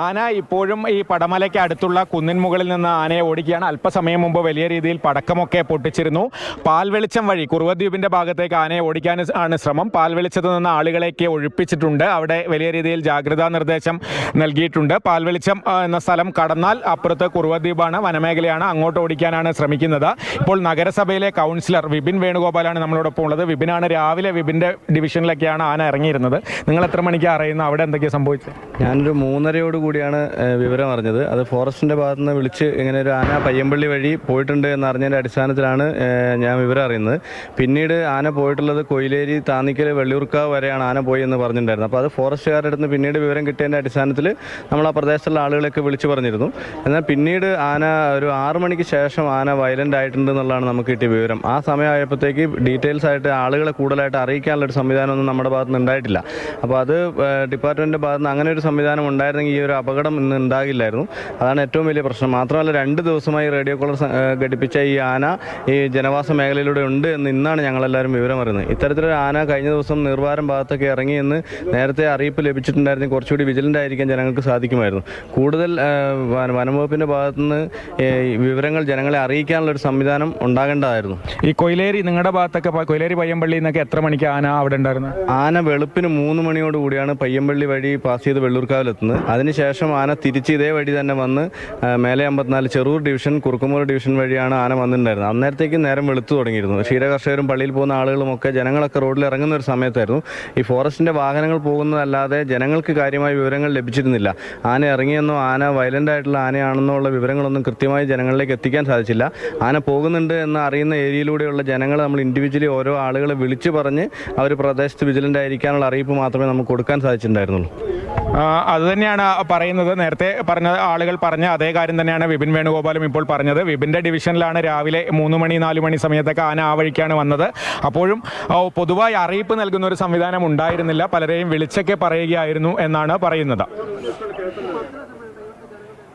ആന ഇപ്പോഴും ഈ പടമലയ്ക്ക് അടുത്തുള്ള കുന്നിൻ മുകളിൽ നിന്ന് ആനയെ ഓടിക്കുകയാണ്. അല്പസമയം മുമ്പ് വലിയ രീതിയിൽ പടക്കമൊക്കെ പൊട്ടിച്ചിരുന്നു. പാൽവെളിച്ചം വഴി കുറുവദ്വീപിൻ്റെ ഭാഗത്തേക്ക് ആനയെ ഓടിക്കാൻ ആണ് ശ്രമം. പാൽവെളിച്ചത്ത് നിന്ന് ആളുകളെയൊക്കെ ഒഴിപ്പിച്ചിട്ടുണ്ട്. അവിടെ വലിയ രീതിയിൽ ജാഗ്രതാ നിർദ്ദേശം നൽകിയിട്ടുണ്ട്. പാൽവെളിച്ചം എന്ന സ്ഥലം കടന്നാൽ അപ്പുറത്ത് കുറുവദ്വീപാണ്, വനമേഖലയാണ്. അങ്ങോട്ട് ഓടിക്കാനാണ് ശ്രമിക്കുന്നത്. ഇപ്പോൾ നഗരസഭയിലെ കൗൺസിലർ വിപിൻ വേണുഗോപാലാണ് നമ്മളോടൊപ്പം ഉള്ളത്. വിപിനാണ് രാവിലെ വിപിൻ്റെ ഡിവിഷനിലൊക്കെയാണ് ആന ഇറങ്ങിയിരുന്നത്. നിങ്ങൾ എത്ര മണിക്കാണ് അറിയുന്നത്? അവിടെ എന്തൊക്കെയാണ് സംഭവിച്ചത്? ഞാനൊരു 3:30 കൂടിയാണ് വിവരം അറിഞ്ഞത്. അത് ഫോറസ്റ്റിൻ്റെ ഭാഗത്തു നിന്ന് വിളിച്ച് ഇങ്ങനെ ഒരു ആന പയ്യമ്പള്ളി വഴി പോയിട്ടുണ്ട് എന്നറിഞ്ഞതിൻ്റെ അടിസ്ഥാനത്തിലാണ് ഞാൻ വിവരം അറിയുന്നത്. പിന്നീട് ആന പോയിട്ടുള്ളത് കൊയിലേരി, താന്നിക്കൽ, വെള്ളിയൂർക്കാവ് വരെയാണ് ആന പോയി എന്ന് പറഞ്ഞിട്ടുണ്ടായിരുന്നത്. അപ്പോൾ അത് ഫോറസ്റ്റുകാരുടെ അടുത്ത് പിന്നീട് വിവരം കിട്ടിയതിൻ്റെ അടിസ്ഥാനത്തിൽ നമ്മൾ ആ പ്രദേശത്തുള്ള ആളുകളൊക്കെ വിളിച്ച് പറഞ്ഞിരുന്നു. എന്നാൽ പിന്നീട് ആന ഒരു 6 മണിക്ക് ശേഷം ആന വയലൻ്റ് ആയിട്ടുണ്ട് എന്നുള്ളതാണ് നമുക്ക് കിട്ടിയ വിവരം. ആ സമയമായപ്പോഴത്തേക്ക് ഡീറ്റെയിൽസ് ആയിട്ട് ആളുകളെ കൂടുതലായിട്ട് അറിയിക്കാനുള്ളൊരു സംവിധാനമൊന്നും നമ്മുടെ ഭാഗത്ത് നിന്ന് ഉണ്ടായിട്ടില്ല. അപ്പോൾ അത് ഡിപ്പാർട്ട്മെൻറ്റിൻ്റെ ഭാഗത്ത് നിന്ന് അങ്ങനെ ഒരു സംവിധാനം ഉണ്ടായിരുന്നെങ്കിൽ ഈ ഒരു അപകടം ഇന്ന് ഉണ്ടാകില്ലായിരുന്നു. അതാണ് ഏറ്റവും വലിയ പ്രശ്നം. മാത്രമല്ല 2 ദിവസമായി റേഡിയോ കോളർ ഘടിപ്പിച്ച ഈ ആന ഈ ജനവാസ മേഖലയിലൂടെ ഉണ്ട് എന്ന് ഇന്നാണ് ഞങ്ങളെല്ലാവരും വിവരം അറിയുന്നത്. ഇത്തരത്തിലൊരു ആന കഴിഞ്ഞ ദിവസം നിർവാരം ഭാഗത്തൊക്കെ ഇറങ്ങി എന്ന് നേരത്തെ അറിയിപ്പ് ലഭിച്ചിട്ടുണ്ടായിരുന്നെങ്കിൽ കുറച്ചുകൂടി വിജിലൻ്റ് ആയിരിക്കാൻ ജനങ്ങൾക്ക് സാധിക്കുമായിരുന്നു. കൂടുതൽ വനംവകുപ്പിൻ്റെ ഭാഗത്തുനിന്ന് വിവരങ്ങൾ ജനങ്ങളെ അറിയിക്കാനുള്ളൊരു സംവിധാനം ഉണ്ടാകേണ്ടതായിരുന്നു. ഈ കൊയിലേരി നിങ്ങളുടെ ഭാഗത്തൊക്കെ കൊയിലേരി പയ്യമ്പള്ളി എന്നൊക്കെ എത്ര മണിക്ക് ആന അവിടെ ഉണ്ടായിരുന്നു? ആന വെളുപ്പിന് 3 മണിയോട് കൂടിയാണ് പയ്യമ്പള്ളി വഴി പാസ് ചെയ്ത് വെള്ളൂർക്കാവിലെത്തുന്നത്. അതിനുശേഷം ആന തിരിച്ച് ഇതേ വഴി തന്നെ വന്ന് മേലെ 54 ചെറൂർ ഡിവിഷൻ, കുറുക്കുമൂർ ഡിവിഷൻ വഴിയാണ് ആന വന്നിട്ടുണ്ടായിരുന്നത്. അന്നേരത്തേക്ക് നേരം വെളുത്തു തുടങ്ങിയിരുന്നു. ക്ഷീരകർഷകരും പള്ളിയിൽ പോകുന്ന ആളുകളുമൊക്കെ ജനങ്ങളൊക്കെ റോഡിൽ ഇറങ്ങുന്ന ഒരു സമയത്തായിരുന്നു. ഈ ഫോറസ്റ്റിൻ്റെ വാഹനങ്ങൾ പോകുന്നതല്ലാതെ ജനങ്ങൾക്ക് കാര്യമായ വിവരങ്ങൾ ലഭിച്ചിരുന്നില്ല. ആന ഇറങ്ങിയെന്നോ ആന വയലൻ്റ് ആയിട്ടുള്ള ആനയാണെന്നോ ഉള്ള വിവരങ്ങളൊന്നും കൃത്യമായി ജനങ്ങളിലേക്ക് എത്തിക്കാൻ സാധിച്ചില്ല. ആന പോകുന്നുണ്ട് എന്ന് അറിയുന്ന ഏരിയയിലൂടെയുള്ള ജനങ്ങൾ നമ്മൾ ഇൻഡിവിജ്വലി ഓരോ ആളുകളെ വിളിച്ചു പറഞ്ഞ് അവർ പ്രദേശത്ത് വിജിലൻ്റ് ആയിരിക്കാനുള്ള അറിയിപ്പ് മാത്രമേ നമുക്ക് കൊടുക്കാൻ സാധിച്ചിട്ടുണ്ടായിരുന്നുള്ളൂ. അതുതന്നെയാണ് പറയുന്നത്. നേരത്തെ പറഞ്ഞ ആളുകൾ പറഞ്ഞ അതേ കാര്യം തന്നെയാണ് വിപിൻ വേണുഗോപാലും ഇപ്പോൾ പറഞ്ഞത്. വിപിൻ്റെ ഡിവിഷനിലാണ് രാവിലെ 3 മണി 4 മണി സമയത്തൊക്കെ ആന ആ വഴിക്കാണ് വന്നത്. അപ്പോഴും പൊതുവായി അറിയിപ്പ് നൽകുന്ന ഒരു സംവിധാനം ഉണ്ടായിരുന്നില്ല. പലരെയും വിളിച്ചൊക്കെ പറയുകയായിരുന്നു എന്നാണ് പറയുന്നത്.